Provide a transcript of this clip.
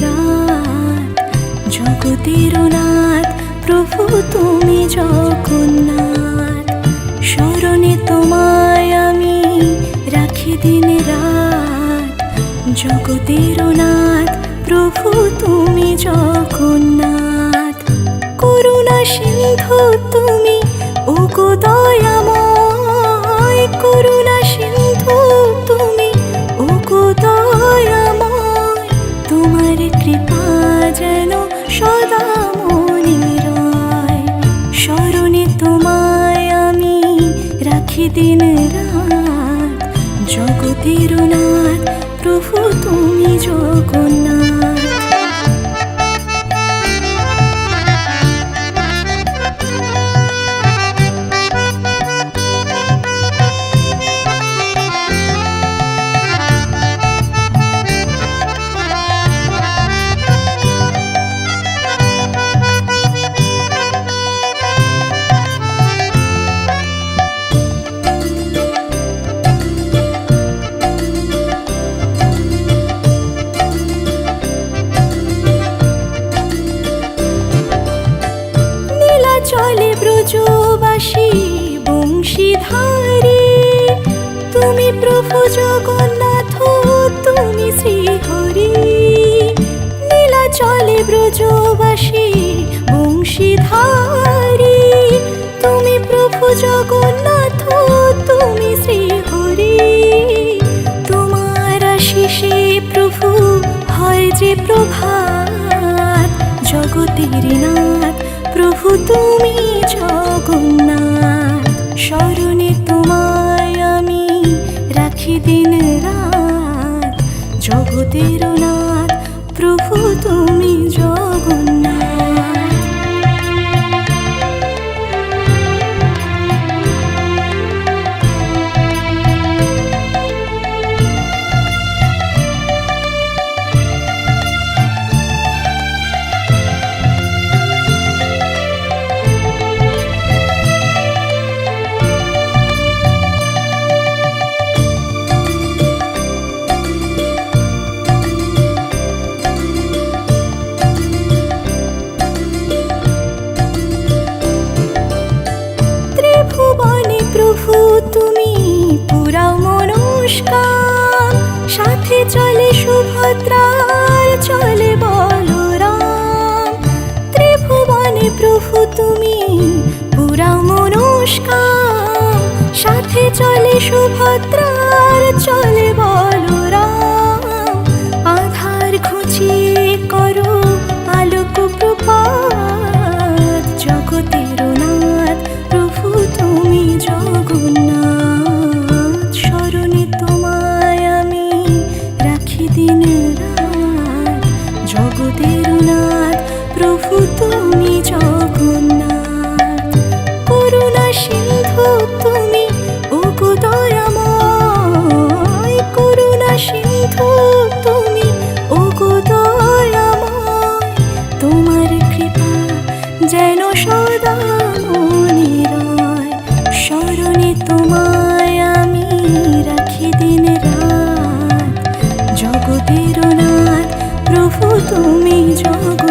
রাত, জগতের নাথ প্রভু তুমি জগন্নাথ। স্মরণে তোমায় আমি রাখি দিন রাত, জগতের নাথ প্রভু তুমি জগন্নাথ। করুণা সিন্ধু তুমি ওগো দয়াময়, করুণা সিন্ধু তুমি ওগো দয়াময়। তোমার কৃপা যেন সদা মনে রয়, স্মরণে তোমায় আমি রাখি দিন রাত, জগতের নাথ প্রভু তুমি জগন্নাথ। চলে ব্রজবাসী বংশীধারী, তুমি প্রভু জগন্নাথ তুমি শ্রীহরি। নীলা চলে ব্রজবাসী বংশীধারী, তুমি প্রভু জগন্নাথ তুমি শ্রীহরি। তোমার আশিসে প্রভু হয় যে প্রভাত, জগতের নাথ প্রভু তুমি জগন্নাথ। স্মরণে তোমায় আমি রাখি দিন রাত, জগতের নাথ প্রভু তুমি জগন্নাথ। প্রভু তুমি পুরাও মনস্কাম, সাথে চলে সুভদ্রার চলে বলরাম। ত্রিভুবনে প্রভু তুমি পুরাও মনস্কাম, সাথে চলে সুভদ্রার চলে বলরাম। আধার ঘুচিয়ে করো আলোক প্রপাত, জগতের নাথ প্রভু তুমি জগন্নাথ। স্মরণে তোমায় আমি রাখি দিন রাত, জগতের নাথ প্রভু তুমি জগন্নাথ। করুণা সিন্ধু তুমি ওগো দয়াময়, করুণা সিন্ধু তুমি ওগো দয়াময়। তোমার কৃপা যেন সদা মনে রয়, স্মরণে তোমায় আমি রাখি দিন রাত, জগতের নাথ প্রভু তুমি জগন্নাথ।